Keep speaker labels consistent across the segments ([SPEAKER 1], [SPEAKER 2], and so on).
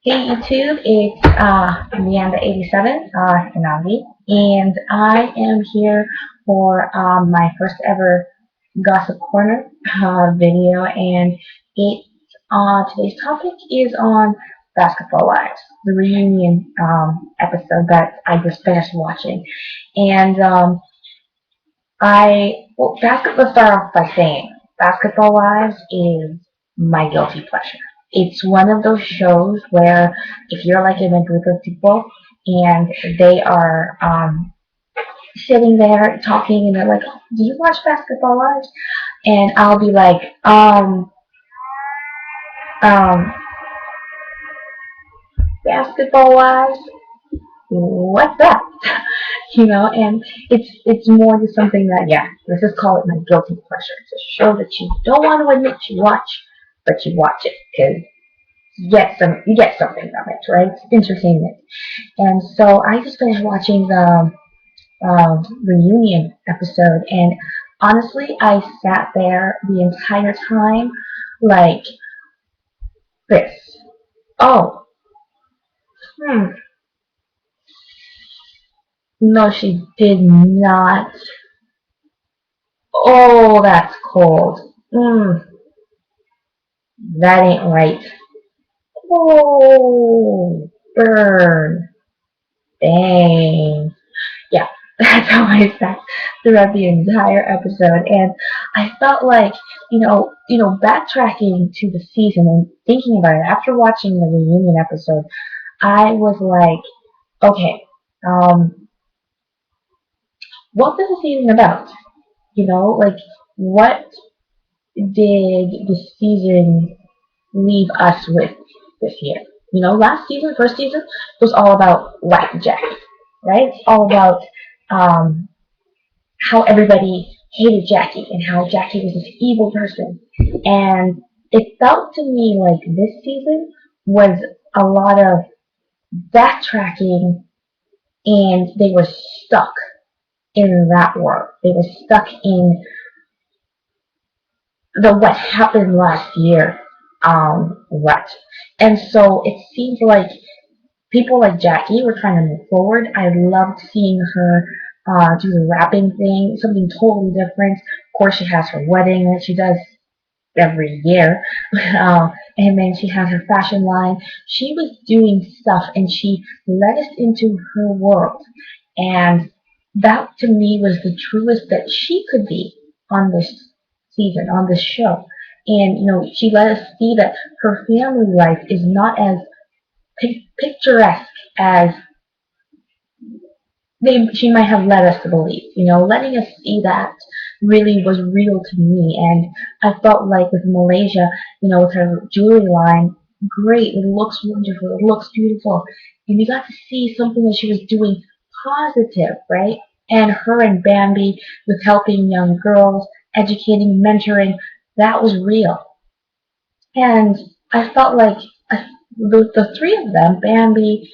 [SPEAKER 1] Hey YouTube, it's Leanda87, Hanabi, and I am here for my first ever Gossip Corner video, and it today's topic is on Basketball Wives, the reunion episode that I just finished watching, and let's start off by saying Basketball Wives is my guilty pleasure. It's one of those shows where if you're like in a group of people and they are sitting there talking and they're like, "Oh, do you watch Basketball Wives?" And I'll be like, um, Basketball Wives? What's that? And it's more just something that, yeah, let's just call it my guilty pleasure. It's a show that you don't want to admit you watch, but you watch it because you get something from it, right? It's entertainment. And so I just finished watching the reunion episode, and honestly, I sat there the entire time like this. Oh, hmm. No, she did not. Oh, that's cold. That ain't right. Oh, burn. Dang. Yeah, that's how I sat throughout the entire episode. And I felt like, backtracking to the season and thinking about it after watching the reunion episode, I was like, okay, what was the season about? Like, what did the season leave us with this year? Last season, first season, was all about Wacky Jackie, right? It's all about um, how everybody hated Jackie and how Jackie was this evil person. And it felt to me like this season was a lot of backtracking, and they were stuck in that world. They were stuck in the what happened last year rut. And so it seems like people like Jackie were trying to move forward. I loved seeing her do the rapping thing, something totally different. Of course, she has her wedding that she does every year, and then she has her fashion line. She was doing stuff, and she led us into her world, and that to me was the truest that she could be on this season, on this show. And she let us see that her family life is not as picturesque as she might have led us to believe. Letting us see that really was real to me, and I felt like with Malaysia, with her jewelry line, great. It looks wonderful. It looks beautiful, and we got to see something that she was doing positive, right? And her and Bambi with helping young girls, educating, mentoring, that was real. And I felt like the three of them, Bambi,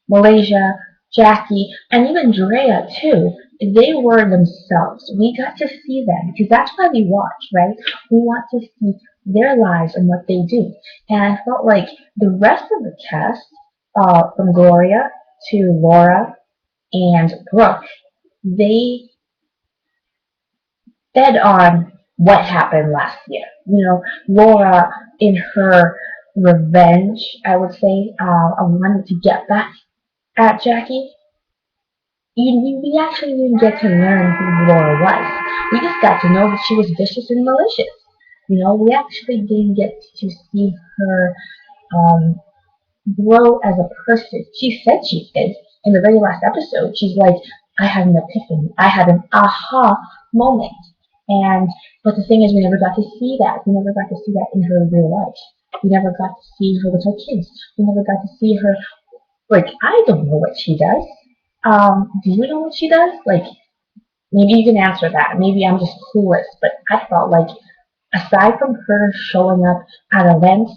[SPEAKER 1] Malaysia, Jackie, and even Drea too, they were themselves. We got to see them because that's why we watch, right? We want to see their lives and what they do. And I felt like the rest of the cast, from Gloria to Laura and Brooke, they fed on what happened last year. Laura in her revenge, I would say, wanted to get back at Jackie. We actually didn't get to learn who Laura was. We just got to know that she was vicious and malicious. We actually didn't get to see her um, grow as a person. She said she did in the very last episode. She's like, I had an epiphany. I had an aha moment. And but the thing is, we never got to see that. We never got to see that in her real life. We never got to see her with her kids. We never got to see her. Like, I don't know what she does. Do you know what she does? Like, maybe you can answer that. Maybe I'm just clueless, but I felt like aside from her showing up at events,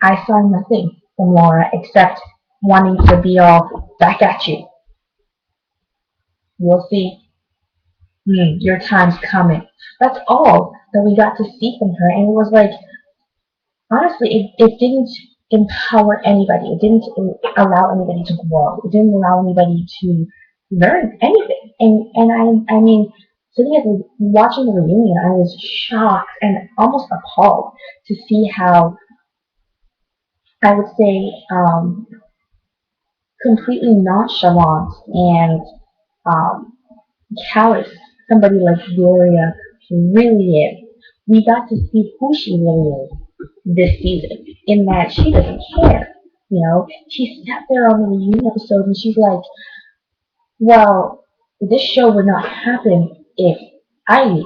[SPEAKER 1] I saw nothing from Laura except wanting to be all back at you. You'll see. Your time's coming. That's all that we got to see from her, and it was like, honestly, it didn't. empower anybody. It didn't allow anybody to grow. It didn't allow anybody to learn anything. I mean, sitting at watching the reunion, I was shocked and almost appalled to see how I would say completely nonchalant and um, callous somebody like Gloria really is. We got to see who she really is this season, in that she doesn't care. You know, she sat there on the reunion episode and she's like, well, this show would not happen if I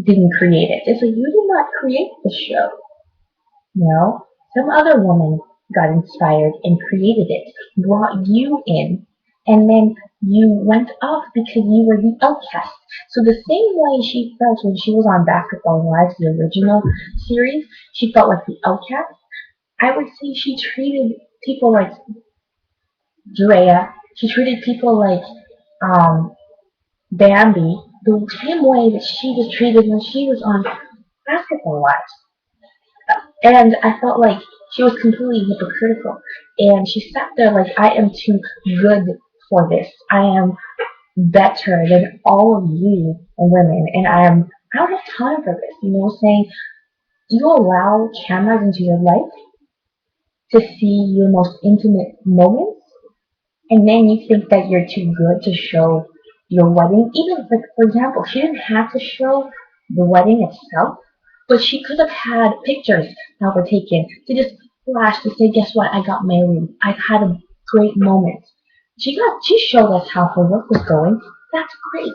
[SPEAKER 1] didn't create it. It's like, you did not create the show. You know, some other woman got inspired and created it, brought you in, and then you went off because you were the outcast. So the same way she felt when she was on Basketball Wives, the original series, she felt like the outcast. I would say she treated people like Drea. She treated people like um, Bambi the same way that she was treated when she was on Basketball Wives. And I felt like she was completely hypocritical. And she sat there like, I am too good for this. I am better than all of you women. And I don't have time for this. You know, saying you allow cameras into your life to see your most intimate moments. And then you think that you're too good to show your wedding. Even, like, for example, she didn't have to show the wedding itself, but she could have had pictures that were taken to just flash to say, guess what, I got married. I had a great moment. She showed us how her work was going. That's great.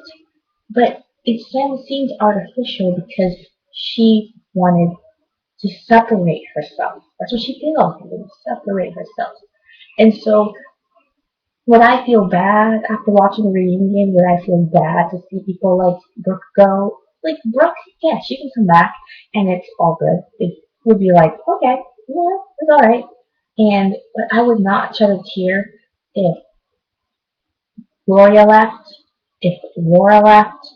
[SPEAKER 1] But it then seems artificial because she wanted to separate herself. That's what she did all day, separate herself. And so would I feel bad after watching the reunion? Would I feel bad to see people like Brooke go? Like Brooke, yeah, she can come back and it's all good. It would be like, okay, yeah, it's all right. And but I would not shed a tear if Gloria left, if Laura left.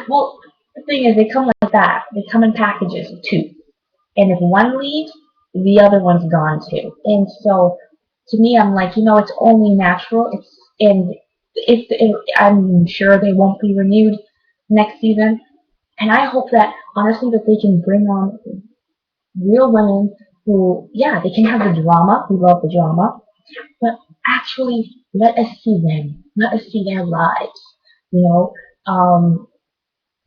[SPEAKER 1] Well, the thing is, they come like that. They come in packages of two. And if one leaves, the other one's gone too. And so, to me, I'm like, it's only natural. I'm sure they won't be renewed next season. And I hope that, honestly, that they can bring on real women who, yeah, they can have the drama. We love the drama. But actually, let us see them. Let us see their lives. You know,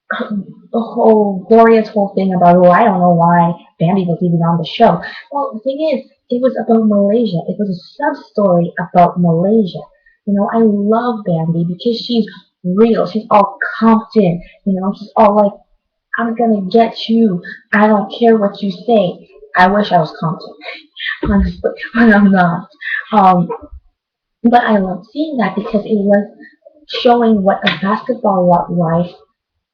[SPEAKER 1] the whole Gloria's whole thing about, oh, I don't know why Bambi was even on the show. Well, the thing is, it was about Malaysia. It was a sub story about Malaysia. I love Bambi because she's real. She's all Compton. She's all like, I'm gonna get you. I don't care what you say. I wish I was Compton, honestly, but I'm not. Um, but I love seeing that because it was showing what a basketball life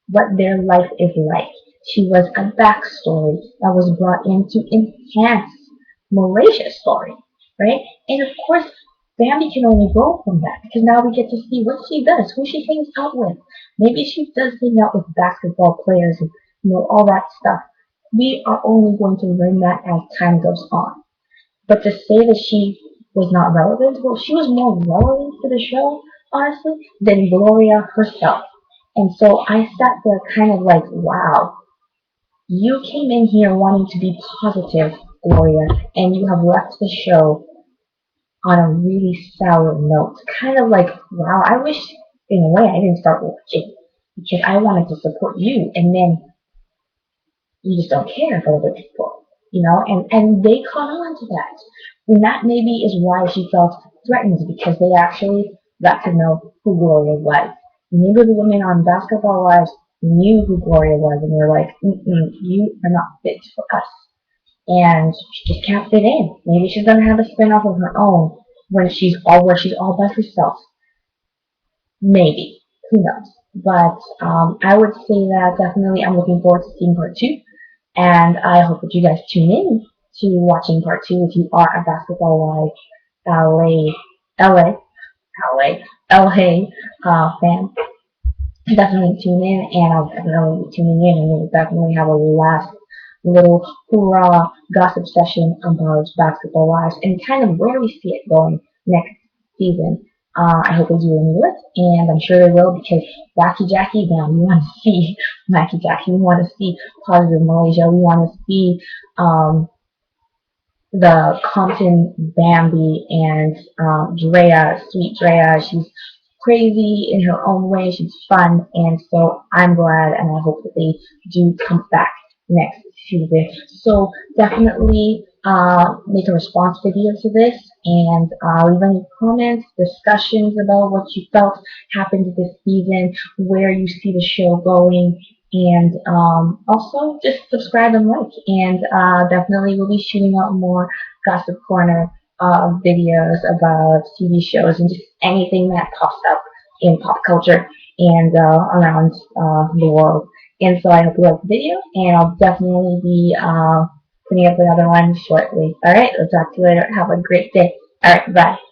[SPEAKER 1] what their life is like. She was a backstory that was brought in to enhance Malaysia's story, right? And of course, Bambi can only grow from that because now we get to see what she does, who she hangs out with. Maybe she does hang out with basketball players and all that stuff. We are only going to learn that as time goes on. But to say that she was not relevant, well, she was more relevant to the show, honestly, than Gloria herself. And so I sat there kind of like, wow, you came in here wanting to be positive, Gloria, and you have left the show on a really sour note. Kind of like, wow, I wish in a way I didn't start watching because I wanted to support you, and then you just don't care for other people, and they caught on to that. And that maybe is why she felt threatened because they actually got to know who Gloria was. Maybe the women on Basketball Wives knew who Gloria was and were like, you are not fit for us. And she just can't fit in. Maybe she's gonna have a spin-off of her own where she's all by herself. Maybe. Who knows? But I would say that definitely I'm looking forward to seeing part two. And I hope that you guys tune in to watching part two if you are a Basketball Wives LA fan. Definitely tune in, and I'll definitely be tuning in, and we'll definitely have a laugh little hoorah gossip session about basketball lives and kind of where we see it going next season. I hope they do enjoy it, and I'm sure they will because Wacky Jackie, now we want to see Wacky Jackie, we want to see positive Malaysia, we want to see the Compton Bambi and Drea, sweet Drea. She's crazy in her own way. She's fun, and so I'm glad, and I hope that they do come back next season. So definitely make a response video to this, and leave any comments, discussions about what you felt happened this season, where you see the show going, and also just subscribe and like. And definitely we'll be shooting out more Gossip Corner videos about TV shows and just anything that pops up in pop culture and around the world. And so I hope you like the video, and I'll definitely be putting up another one shortly. Alright, I'll talk to you later. Have a great day. Alright, bye.